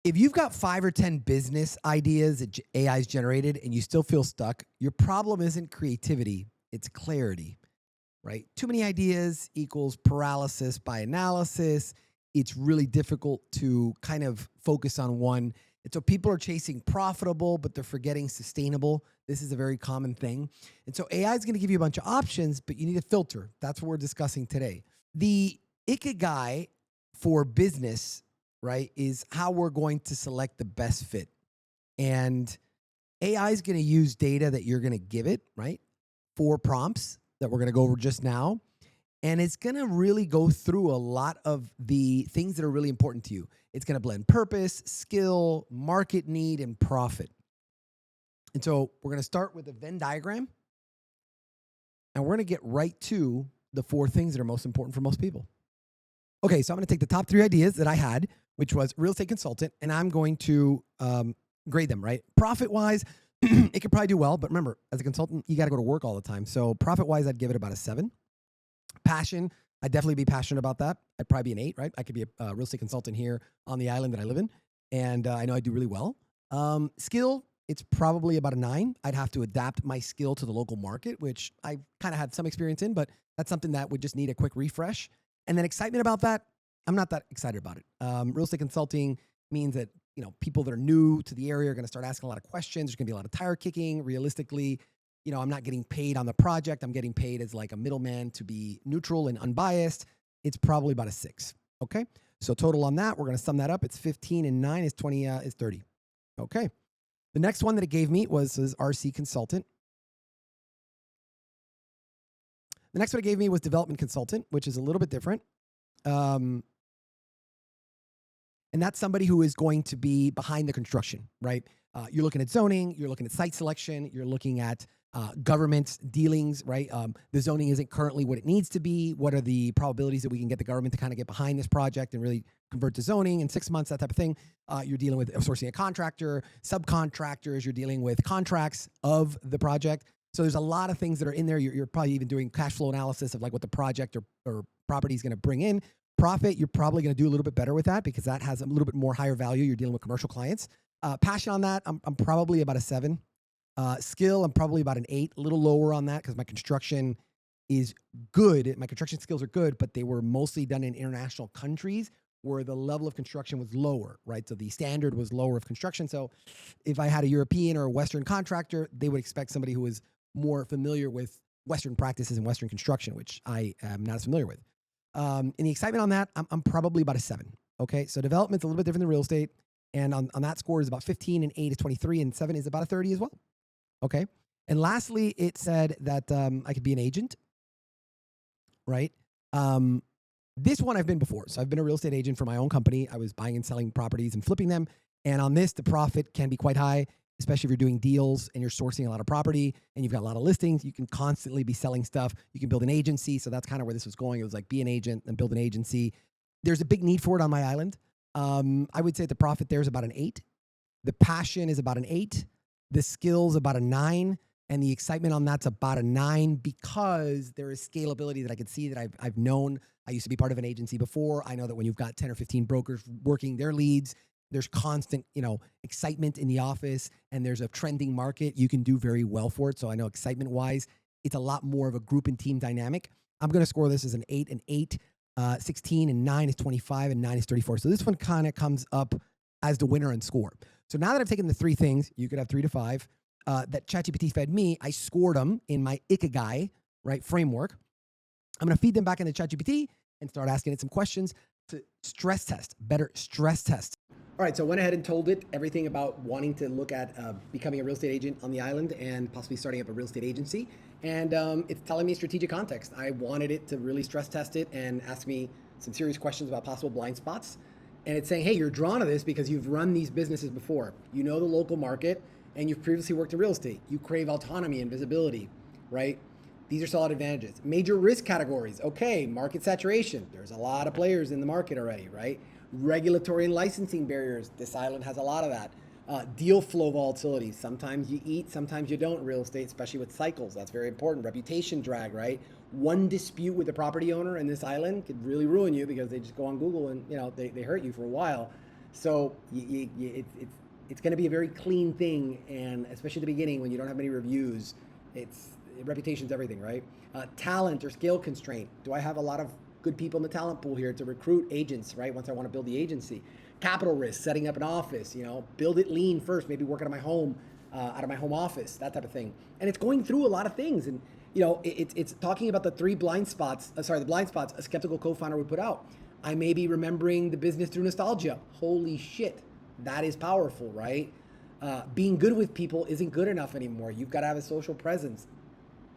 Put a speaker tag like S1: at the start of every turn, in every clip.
S1: If you've got 5 or 10 business ideas that AI's generated and you still feel stuck, your problem isn't creativity, it's clarity, right? Too many ideas equals paralysis by analysis. It's really difficult to kind of focus on one. And so people are chasing profitable, but they're forgetting sustainable. This is a very common thing. And so AI is going to give you a bunch of options, but you need a filter. That's what we're discussing today. The Ikigai for business, right, is how we're going to select the best fit. And AI is going to use data that you're going to give it, right? 4 prompts that we're going to go over just now. And it's going to really go through a lot of the things that are really important to you. It's going to blend purpose, skill, market need, and profit. And so we're going to start with a Venn diagram. And we're going to get right to the 4 things that are most important for most people. Okay, so I'm going to take the top 3 ideas that I had, which was real estate consultant, and I'm going to grade them, right? Profit-wise, it could probably do well, but remember, as a consultant, you got to go to work all the time. So profit-wise, I'd give it about a 7. Passion, I'd definitely be passionate about that. I'd probably be an 8, right? I could be a real estate consultant here on the island that I live in, and I know I do really well. Skill, it's probably about a 9. I'd have to adapt my skill to the local market, which I kind of had some experience in, but that's something that would just need a quick refresh. And then excitement about that, I'm not that excited about it. Real estate consulting means that, people that are new to the area are going to start asking a lot of questions. There's going to be a lot of tire kicking. Realistically, I'm not getting paid on the project. I'm getting paid as like a middleman to be neutral and unbiased. It's probably about a 6. Okay. So total on that, we're going to sum that up. It's 15 and 9 is 20, is 30. Okay. The next one that it gave me was RC consultant. The next one it gave me was development consultant, which is a little bit different. And that's somebody who is going to be behind the construction, right? You're looking at zoning, you're looking at site selection, you're looking at government dealings, right? The zoning isn't currently what it needs to be. What are the probabilities that we can get the government to kind of get behind this project and really convert to zoning in 6 months, that type of thing? You're dealing with sourcing a contractor, subcontractors, you're dealing with contracts of the project. So there's a lot of things that are in there. You're probably even doing cash flow analysis of like what the project or property is going to bring in. Profit, you're probably going to do a little bit better with that because that has a little bit more higher value. You're dealing with commercial clients. Passion on that, I'm probably about a 7. Skill, I'm probably about an 8, a little lower on that because my construction is good. My construction skills are good, but they were mostly done in international countries where the level of construction was lower, right? So the standard was lower of construction. So if I had a European or a Western contractor, they would expect somebody who is more familiar with Western practices and Western construction, which I am not as familiar with. And the excitement on that, I'm probably about a 7. Okay, so development's a little bit different than real estate. And on that score is about 15, and 8 is 23, and 7 is about a 30 as well. Okay. And lastly, it said that I could be an agent, right? This one I've been before. So I've been a real estate agent for my own company. I was buying and selling properties and flipping them. And on this, the profit can be quite high, especially if you're doing deals and you're sourcing a lot of property and you've got a lot of listings. You can constantly be selling stuff. You can build an agency. So that's kind of where this was going. It was like be an agent and build an agency. There's a big need for it on my island. I would say the profit there is about an 8. The passion is about an 8. The skills about a 9. And the excitement on that's about a 9 because there is scalability that I could see that I've known. I used to be part of an agency before. I know that when you've got 10 or 15 brokers working their leads, there's constant, excitement in the office and there's a trending market. You can do very well for it. So I know excitement wise, it's a lot more of a group and team dynamic. I'm going to score this as an 8 and 8. 16 and 9 is 25 and 9 is 34. So this one kind of comes up as the winner in score. So now that I've taken the 3 things, you could have 3 to 5, that ChatGPT fed me, I scored them in my Ikigai, right, framework. I'm going to feed them back into ChatGPT and start asking it some questions to stress test, better stress test. All right, so I went ahead and told it everything about wanting to look at becoming a real estate agent on the island and possibly starting up a real estate agency. And it's telling me strategic context. I wanted it to really stress test it and ask me some serious questions about possible blind spots. And it's saying, hey, you're drawn to this because you've run these businesses before. You know the local market and you've previously worked in real estate. You crave autonomy and visibility, right? These are solid advantages. Major risk categories. Okay, market saturation. There's a lot of players in the market already, right? Regulatory and licensing barriers. This island has a lot of that. Deal flow volatility. Sometimes you eat, sometimes you don't in real estate, especially with cycles. That's very important. Reputation drag, right? One dispute with the property owner in this island could really ruin you because they just go on Google and they hurt you for a while. So it's going to be a very clean thing, and especially at the beginning when you don't have many reviews, it's reputation's everything, right? Talent or skill constraint. Do I have a lot of good people in the talent pool here to recruit agents, right? Once I want to build the agency, capital risk, setting up an office, build it lean first, maybe work out of my home office, that type of thing. And it's going through a lot of things, and it's talking about the blind spots a skeptical co-founder would put out. I may be remembering the business through nostalgia. Holy shit, that is powerful, right? Being good with people isn't good enough anymore. You've got to have a social presence.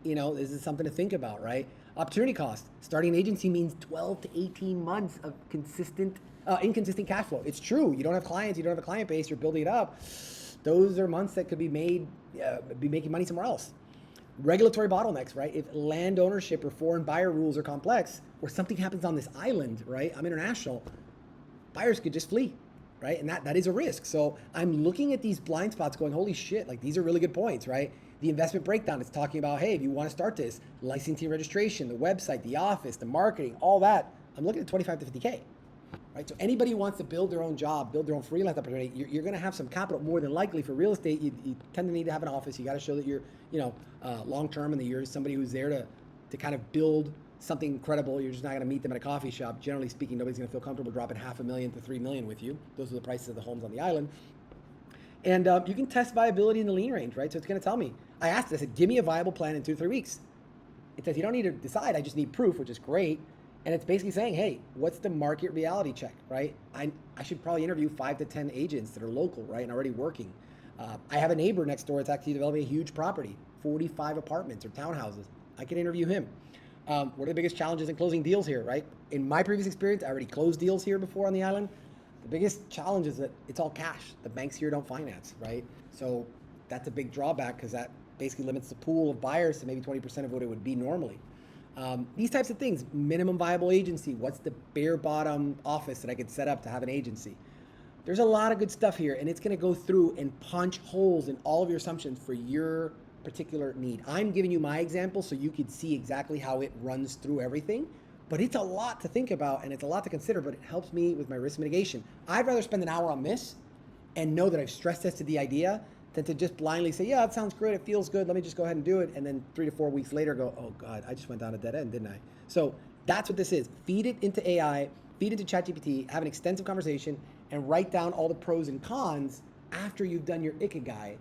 S1: This is something to think about, right? Opportunity cost. Starting an agency means 12 to 18 months of inconsistent cash flow. It's true. You don't have clients, you don't have a client base, you're building it up. Those are months that could be making money somewhere else. Regulatory bottlenecks, right? If land ownership or foreign buyer rules are complex, or something happens on this island, right? I'm international, buyers could just flee, right? And that is a risk. So I'm looking at these blind spots going, holy shit, like these are really good points, right? The investment breakdown is talking about, hey, if you want to start this, licensing, registration, the website, the office, the marketing, all that. I'm looking at 25 to 50K, right? So anybody who wants to build their own job, build their own freelance opportunity, you're going to have some capital. More than likely for real estate, you tend to need to have an office. You got to show that you're, long-term, and that you're somebody who's there to kind of build something incredible. You're just not going to meet them at a coffee shop. Generally speaking, nobody's going to feel comfortable dropping $500,000 to $3 million with you. Those are the prices of the homes on the island. And you can test viability in the lean range, right? So it's going to tell me. I asked it, I said, give me a viable plan in 2 to 3 weeks. It says, you don't need to decide, I just need proof, which is great. And it's basically saying, hey, what's the market reality check, right? I should probably interview 5 to 10 agents that are local, right, and already working. I have a neighbor next door that's actually developing a huge property, 45 apartments or townhouses. I can interview him. What are the biggest challenges in closing deals here, right? In my previous experience, I already closed deals here before on the island. The biggest challenge is that it's all cash. The banks here don't finance, right? So that's a big drawback, because that basically limits the pool of buyers to maybe 20% of what it would be normally. These types of things, minimum viable agency, what's the bare bottom office that I could set up to have an agency? There's a lot of good stuff here, and it's going to go through and punch holes in all of your assumptions for your particular need. I'm giving you my example so you could see exactly how it runs through everything, but it's a lot to think about and it's a lot to consider, but it helps me with my risk mitigation. I'd rather spend an hour on this and know that I've stress tested the idea than to just blindly say, yeah, it sounds great, it feels good, let me just go ahead and do it, and then 3 to 4 weeks later go, oh God, I just went down a dead end, didn't I? So that's what this is. Feed it into AI, feed it into ChatGPT, have an extensive conversation, and write down all the pros and cons after you've done your Ikigai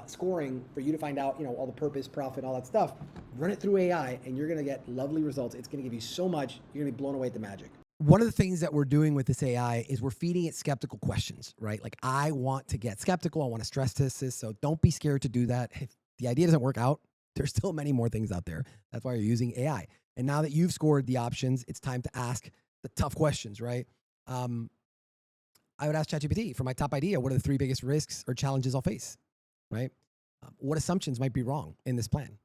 S1: scoring for you to find out, all the purpose, profit, all that stuff. Run it through AI, and you're going to get lovely results. It's going to give you so much, you're going to be blown away at the magic. One of the things that we're doing with this AI is we're feeding it skeptical questions, right? Like, I want to get skeptical. I want to stress test this. So don't be scared to do that. If the idea doesn't work out, there's still many more things out there. That's why you're using AI. And now that you've scored the options, it's time to ask the tough questions, right? I would ask ChatGPT for my top idea. What are the 3 biggest risks or challenges I'll face, right? What assumptions might be wrong in this plan,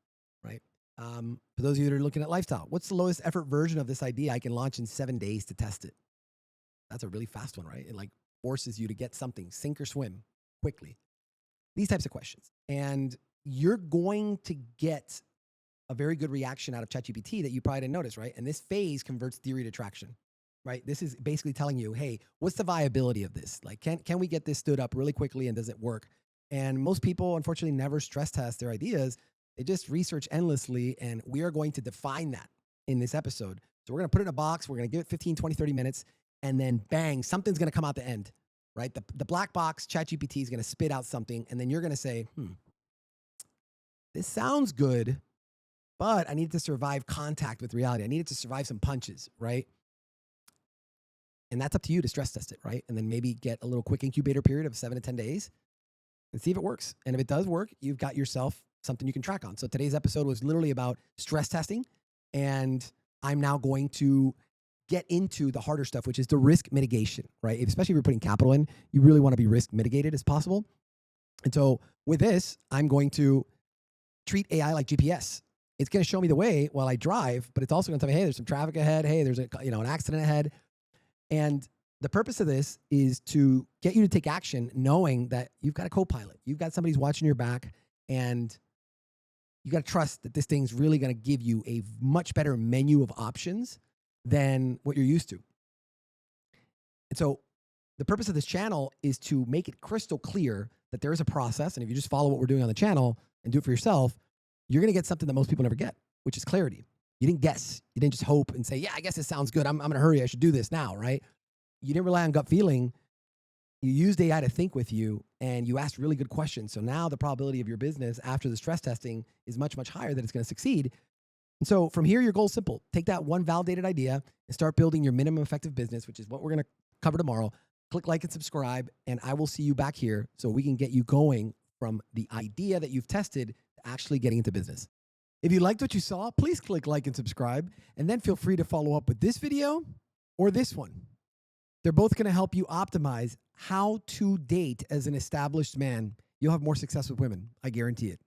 S1: right? For those of you that are looking at lifestyle, what's the lowest effort version of this idea I can launch in 7 days to test it? That's a really fast one, right? It like forces you to get something, sink or swim, quickly. These types of questions. And you're going to get a very good reaction out of ChatGPT that you probably didn't notice, right? And this phase converts theory to traction, right? This is basically telling you, hey, what's the viability of this? Like, can we get this stood up really quickly, and does it work? And most people, unfortunately, never stress test their ideas. They just research endlessly, and we are going to define that in this episode. So we're going to put it in a box. We're going to give it 15, 20, 30 minutes, and then bang, something's going to come out the end, right? The black box, ChatGPT is going to spit out something, and then you're going to say, this sounds good, but I need to survive contact with reality. I needed to survive some punches, right? And that's up to you to stress test it, right? And then maybe get a little quick incubator period of 7 to 10 days and see if it works. And if it does work, you've got yourself something you can track on. So today's episode was literally about stress testing. And I'm now going to get into the harder stuff, which is the risk mitigation, right? Especially if you're putting capital in, you really want to be risk mitigated as possible. And so with this, I'm going to treat AI like GPS. It's going to show me the way while I drive, but it's also going to tell me, hey, there's some traffic ahead. Hey, there's an accident ahead. And the purpose of this is to get you to take action, knowing that you've got a co-pilot. You've got somebody who's watching your back, and you got to trust that this thing's really going to give you a much better menu of options than what you're used to. And so The purpose of this channel is to make it crystal clear that there is a process. And if you just follow what we're doing on the channel and do it for yourself, you're going to get something that most people never get, which is clarity. You didn't guess. You didn't just hope and say, yeah, I guess it sounds good. I'm in a hurry. I should do this now, right? You didn't rely on gut feeling. You used AI to think with you, and you asked really good questions. So now the probability of your business after the stress testing is much, much higher that it's going to succeed. And so from here, your goal is simple. Take that one validated idea and start building your minimum effective business, which is what we're going to cover tomorrow. Click like and subscribe, and I will see you back here so we can get you going from the idea that you've tested to actually getting into business. If you liked what you saw, please click like and subscribe, and then feel free to follow up with this video or this one. They're both going to help you optimize how to date as an established man. You'll have more success with women. I guarantee it.